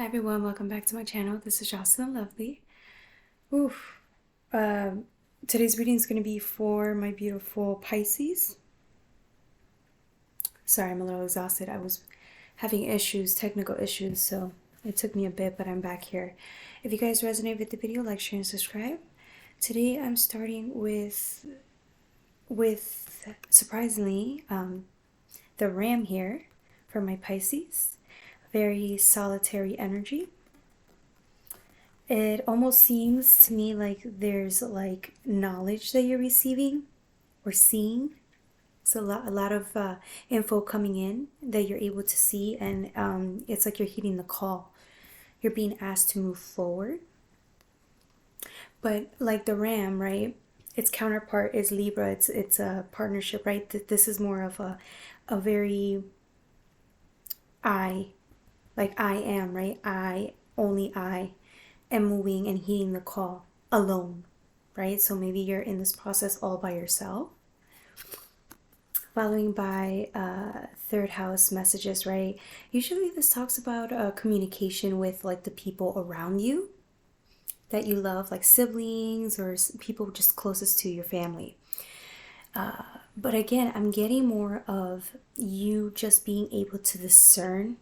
Hi everyone, welcome back to my channel. This is Jocelyn Lovely. Oof. Today's reading is going to be for my beautiful Pisces. Sorry, I'm a little exhausted. I was having issues, technical issues, so it took me a bit, but I'm back here. If you guys resonate with the video, like, share, and subscribe. Today I'm starting with surprisingly, the Ram here for my Pisces. Very solitary energy. It almost seems to me like there's like knowledge that you're receiving or seeing. So a lot of info coming in that you're able to see, and it's like you're heeding the call. You're being asked to move forward. But like the Ram, right? Its counterpart is Libra. It's a partnership, right? This is more of a very like I am, right? Only I am moving and heeding the call alone, right? So maybe you're in this process all by yourself. Following by third house messages, right? Usually this talks about communication with like the people around you that you love, like siblings or people just closest to your family. But again, I'm getting more of you just being able to discern.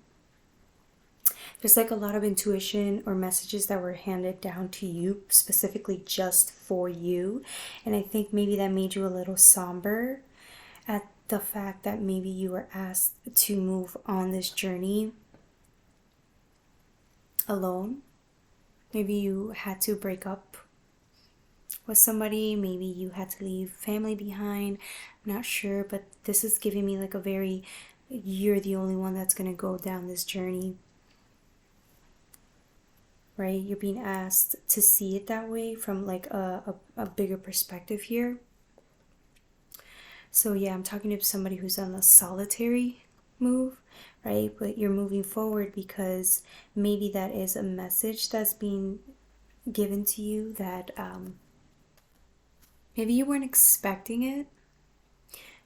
There's like a lot of intuition or messages that were handed down to you specifically just for you. And I think maybe that made you a little somber at the fact that maybe you were asked to move on this journey alone. Maybe you had to break up with somebody. Maybe you had to leave family behind. I'm not sure, but this is giving me like a very, you're the only one that's going to go down this journey. Right? You're being asked to see it that way from like a bigger perspective here. So yeah, I'm talking to somebody who's on a solitary move, right? But you're moving forward because maybe that is a message that's being given to you that maybe you weren't expecting it.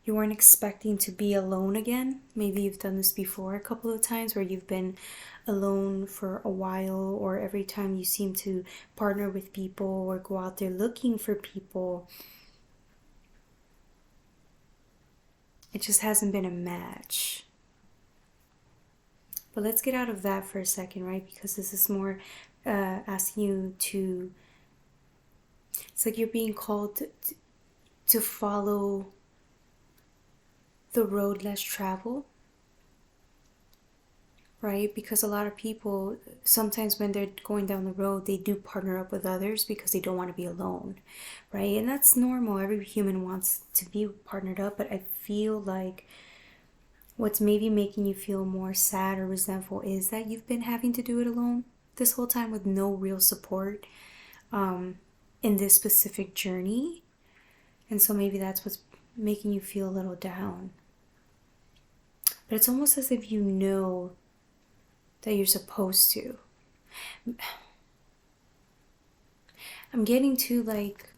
You weren't expecting to be alone again. Maybe you've done this before a couple of times where you've been alone for a while, or every time you seem to partner with people or go out there looking for people, it just hasn't been a match. But let's get out of that for a second, right? Because this is more asking you to, it's like you're being called to follow the road less traveled, right? Because a lot of people, sometimes when they're going down the road, they do partner up with others because they don't want to be alone, right? And that's normal. Every human wants to be partnered up, but I feel like what's maybe making you feel more sad or resentful is that you've been having to do it alone this whole time with no real support in this specific journey. And so maybe that's what's making you feel a little down. But it's almost as if you know that you're supposed to. I'm getting to like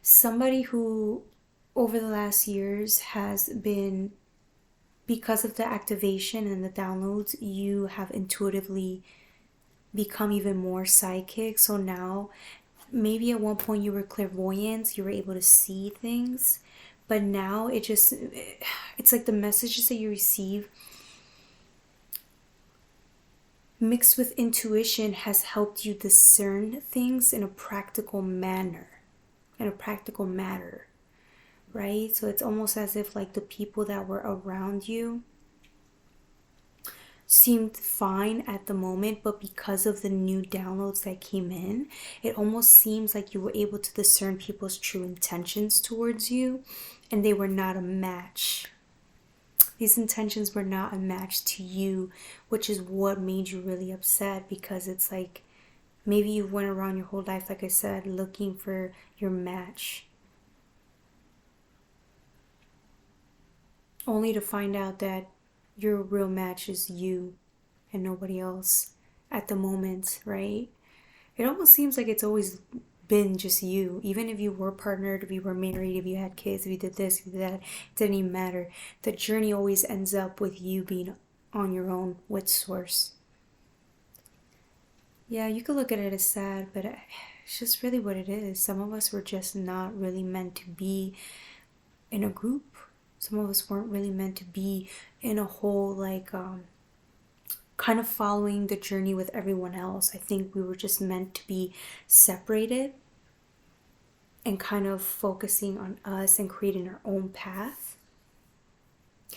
somebody who over the last years has been, because of the activation and the downloads, you have intuitively become even more psychic. So now, maybe at one point you were clairvoyant, you were able to see things, but now it's like the messages that you receive mixed with intuition has helped you discern things in a practical manner, in a practical matter, right? So it's almost as if like the people that were around you seemed fine at the moment, but because of the new downloads that came in, it almost seems like you were able to discern people's true intentions towards you, and they were not a match. These intentions were not a match to you, which is what made you really upset, because it's like maybe you went around your whole life, like I said, looking for your match, only to find out that your real match is you and nobody else at the moment, right? It almost seems like it's always been just you. Even if you were partnered, if you were married, if you had kids, if you did this, if you did that, it didn't even matter. The journey always ends up with you being on your own with source. Yeah, you could look at it as sad, but it's just really what it is. Some of us were just not really meant to be in a group. Some of us weren't really meant to be in a whole, like, kind of following the journey with everyone else. I think we were just meant to be separated and kind of focusing on us and creating our own path.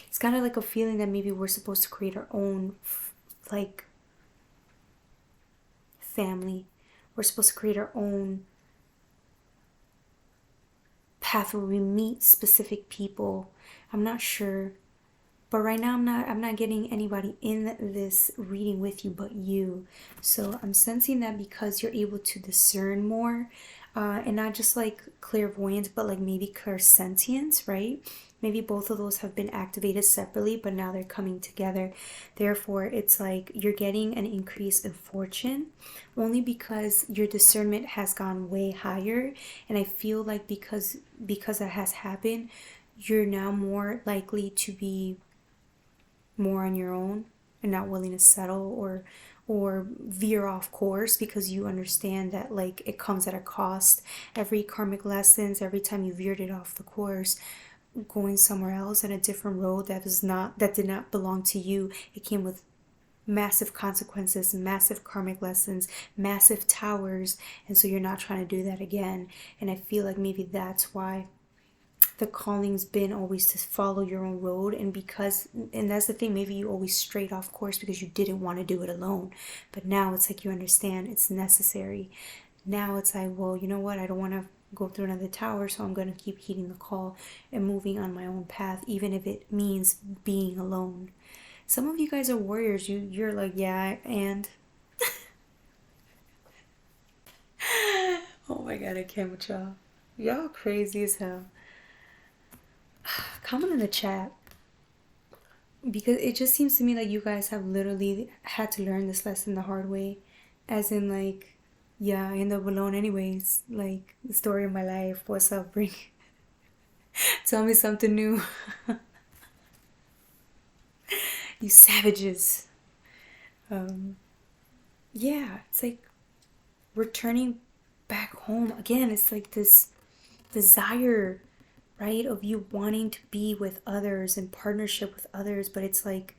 It's kind of like a feeling that maybe we're supposed to create our own, like, family. We're supposed to create our own path where we meet specific people. I'm not sure. But right now I'm not getting anybody in this reading with you but you. So I'm sensing that because you're able to discern more, and not just like clairvoyance, but like maybe clairsentience, right? Maybe both of those have been activated separately, but now they're coming together. Therefore, it's like you're getting an increase in fortune only because your discernment has gone way higher. And I feel like because that has happened, you're now more likely to be more on your own and not willing to settle or veer off course, because you understand that like it comes at a cost. Every karmic lessons, every time you veered it off the course, going somewhere else on a different road that did not belong to you, it came with massive consequences, massive karmic lessons, massive towers. And so you're not trying to do that again. And I feel like maybe that's why the calling's been always to follow your own road. And that's the thing, maybe you always strayed off course because you didn't want to do it alone. But now it's like you understand it's necessary. Now it's like, well, you know what, I don't want to go through another tower, so I'm going to keep heeding the call and moving on my own path, even if it means being alone. Some of you guys are warriors. You're like, yeah, and oh my god, I can't with y'all. Y'all crazy as hell. Comment in the chat, because it just seems to me like you guys have literally had to learn this lesson the hard way. As in, like, yeah, I end up alone anyways. Like, the story of my life. What's up, bring? Tell me something new. You savages. Yeah, it's like returning back home again. It's like this desire, right, of you wanting to be with others in partnership with others. But it's like,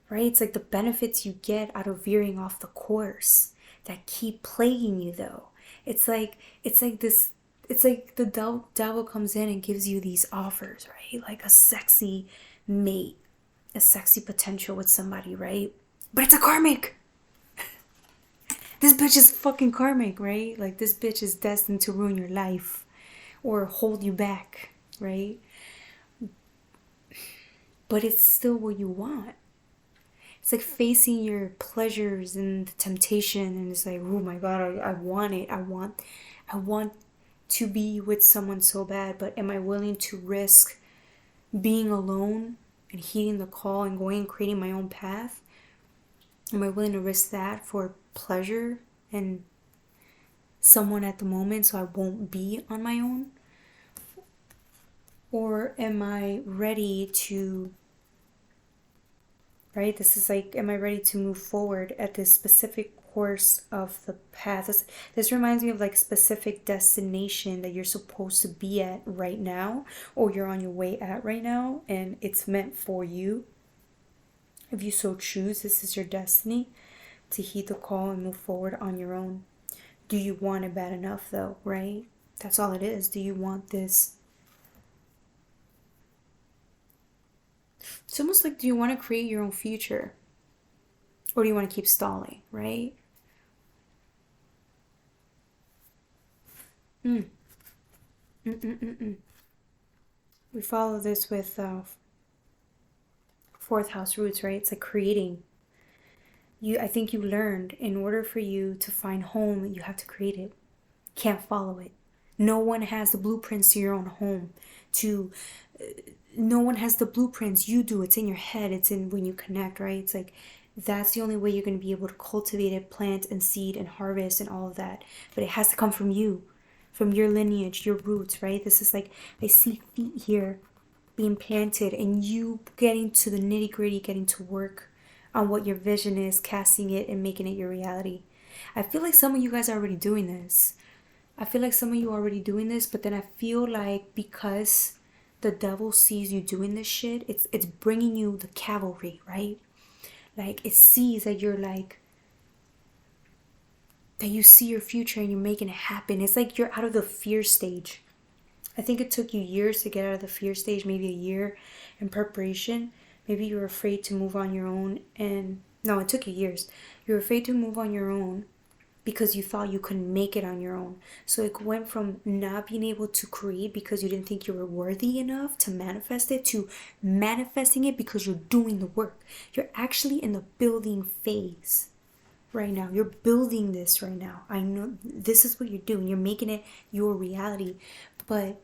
right, it's like the benefits you get out of veering off the course that keep plaguing you, though. It's like this, it's like the devil comes in and gives you these offers, right? Like a sexy mate, a sexy potential with somebody, right? But it's a karmic. This bitch is fucking karmic, right? Like, this bitch is destined to ruin your life or hold you back, right? But it's still what you want. It's like facing your pleasures and the temptation, and it's like, oh my god, I want it. I want to be with someone so bad, but am I willing to risk being alone and heeding the call and going and creating my own path? Am I willing to risk that for pleasure and someone at the moment so I won't be on my own? Or am I ready to, right? This is like, am I ready to move forward at this specific course of the path? This reminds me of like specific destination that you're supposed to be at right now, or you're on your way at right now, and it's meant for you. If you so choose, this is your destiny to heed the call and move forward on your own. Do you want it bad enough, though, right? That's all it is. Do you want this? It's almost like, do you want to create your own future? Or do you want to keep stalling, right? We follow this with fourth house roots, right? It's like creating. I think you learned, in order for you to find home, you have to create it. Can't follow it. No one has the blueprints to your own home. No one has the blueprints. You do. It's in your head. It's in when you connect, right? It's like, that's the only way you're going to be able to cultivate it, plant and seed and harvest and all of that. But it has to come from you, from your lineage, your roots, right? This is like, I see feet here. being planted and you getting to the nitty gritty, getting to work on what your vision is, casting it and making it your reality. I feel like some of you guys are already doing this. But then I feel like because the devil sees you doing this shit, it's bringing you the cavalry, right? Like it sees that you're like, that you see your future and you're making it happen. It's like you're out of the fear stage. I think it took you years to get out of the fear stage, maybe a year in preparation. Maybe you were afraid to move on your own. And no, it took you years. You were afraid to move on your own because you thought you couldn't make it on your own. So it went from not being able to create because you didn't think you were worthy enough to manifest it, to manifesting it because you're doing the work. You're actually in the building phase right now. You're building this right now. I know this is what you're doing. You're making it your reality. But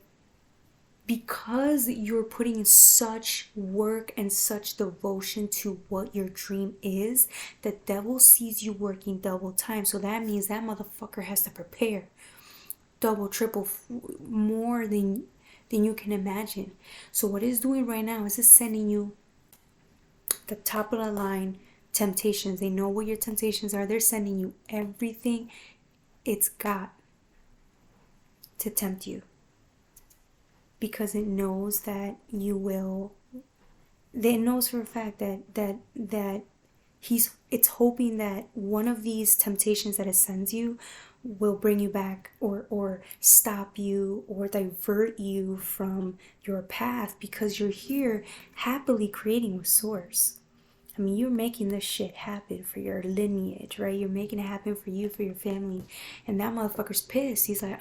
because you're putting in such work and such devotion to what your dream is, the devil sees you working double time. So that means that motherfucker has to prepare double, triple, more than you can imagine. So what it's doing right now is it's sending you the top of the line temptations. They know what your temptations are. They're sending you everything it's got to tempt you, because it knows that you will. It knows for a fact that it's hoping that one of these temptations that it sends you will bring you back, or stop you, or divert you from your path, because you're here happily creating with source. I mean, you're making this shit happen for your lineage, right? You're making it happen for you, for your family. And that motherfucker's pissed. He's like,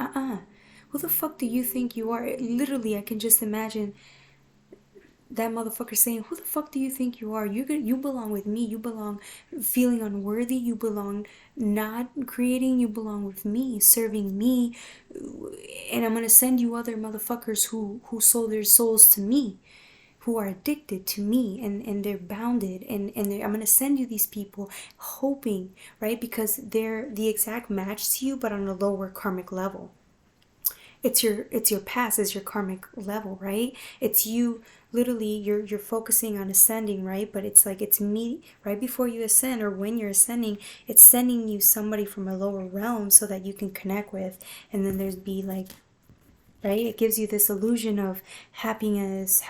who the fuck do you think you are? Literally, I can just imagine that motherfucker saying, who the fuck do you think you are? You belong with me. You belong feeling unworthy. You belong not creating. You belong with me, serving me. And I'm going to send you other motherfuckers who sold their souls to me, who are addicted to me, and they're bounded, and I'm going to send you these people hoping, right? Because they're the exact match to you, but on a lower karmic level. It's your past, is your karmic level, right? It's you, literally, you're focusing on ascending, right? But it's like, it's me right before you ascend, or when you're ascending, it's sending you somebody from a lower realm so that you can connect with. And then there's be like, right, it gives you this illusion of happiness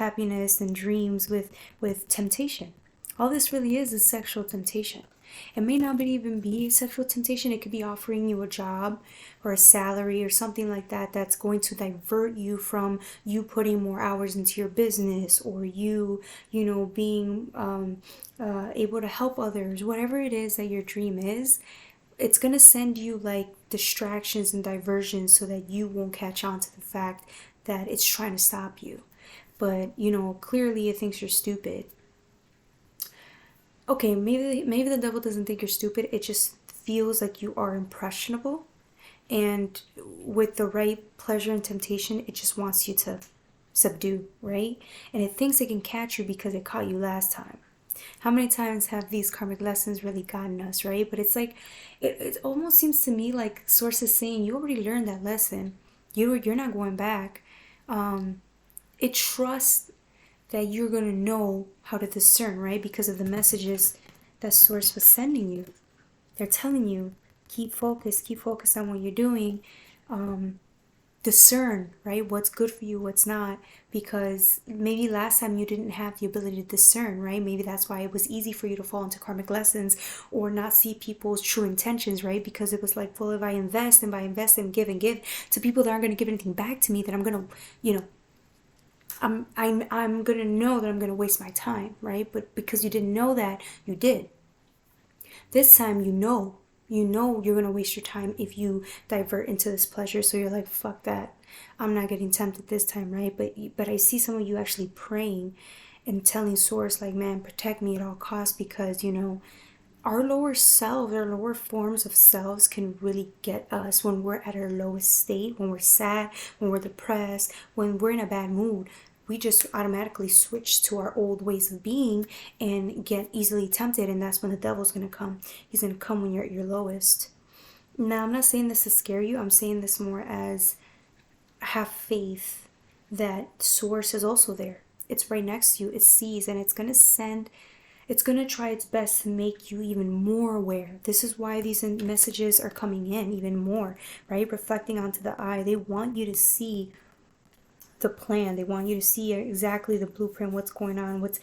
and dreams with temptation. All this really is sexual temptation. It may not even be sexual temptation. It could be offering you a job or a salary or something like that that's going to divert you from you putting more hours into your business, or you being able to help others. Whatever it is that your dream is, it's going to send you like distractions and diversions so that you won't catch on to the fact that it's trying to stop you. But, clearly it thinks you're stupid. Okay, maybe the devil doesn't think you're stupid. It just feels like you are impressionable. And with the right pleasure and temptation, it just wants you to subdue, right? And it thinks it can catch you because it caught you last time. How many times have these karmic lessons really gotten us, right? But it's like, it almost seems to me like Source is saying, you already learned that lesson. You're not going back. It trusts that you're going to know how to discern, right? Because of the messages that Source was sending you. They're telling you, keep focused on what you're doing. Discern, right? What's good for you, what's not. Because maybe last time you didn't have the ability to discern, right? Maybe that's why it was easy for you to fall into karmic lessons or not see people's true intentions, right? Because it was like, well, if I invest and give to people that aren't going to give anything back to me, then I'm going to, I'm going to know that I'm going to waste my time, right? But because you didn't know that, you did. This time you know you're going to waste your time if you divert into this pleasure. So you're like, fuck that. I'm not getting tempted this time, right? But I see some of you actually praying and telling Source, like, man, protect me at all costs, because, our lower selves, our lower forms of selves can really get us when we're at our lowest state, when we're sad, when we're depressed, when we're in a bad mood. We just automatically switch to our old ways of being and get easily tempted. And that's when the devil's going to come. He's going to come when you're at your lowest. Now, I'm not saying this to scare you. I'm saying this more as have faith that Source is also there. it's right next to you. It sees, and it's going to try its best to make you even more aware. This is why these messages are coming in even more, right? Reflecting onto the eye. They want you to see the plan. They want you to see exactly the blueprint, what's going on, what's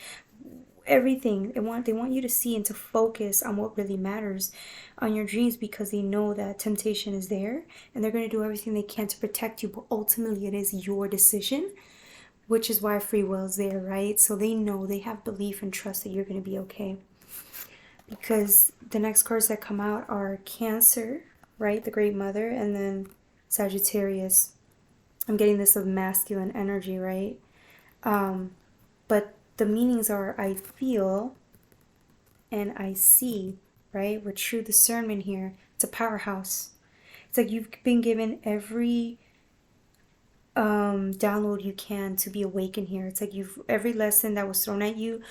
everything. They want you to see and to focus on what really matters on your dreams, because they know that temptation is there, and they're going to do everything they can to protect you, but ultimately it is your decision, which is why free will is there, right? So they know, they have belief and trust that you're going to be okay. Because the next cards that come out are Cancer, right? The Great Mother, and then Sagittarius. I'm getting this of masculine energy, right? But the meanings are I feel and I see, right? With true discernment here. It's a powerhouse. It's like you've been given every download you can to be awakened here. It's like every lesson that was thrown at you,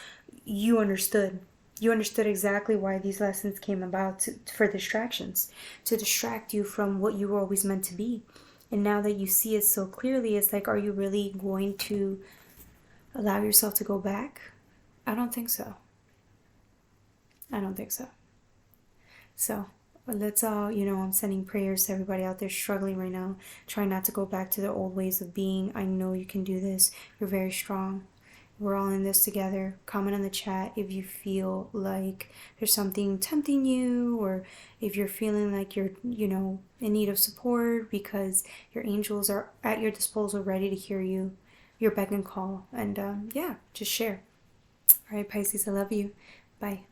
you understood. You understood exactly why these lessons came about, for distractions, to distract you from what you were always meant to be. And now that you see it so clearly, it's like, are you really going to allow yourself to go back? I don't think so. I don't think so. So let's all, I'm sending prayers to everybody out there struggling right now. Try not to go back to the old ways of being. I know you can do this. You're very strong. We're all in this together. Comment in the chat if you feel like there's something tempting you, or if you're feeling like you're, in need of support, because your angels are at your disposal, ready to hear you, your beck and call. And yeah, just share. All right, Pisces, I love you. Bye.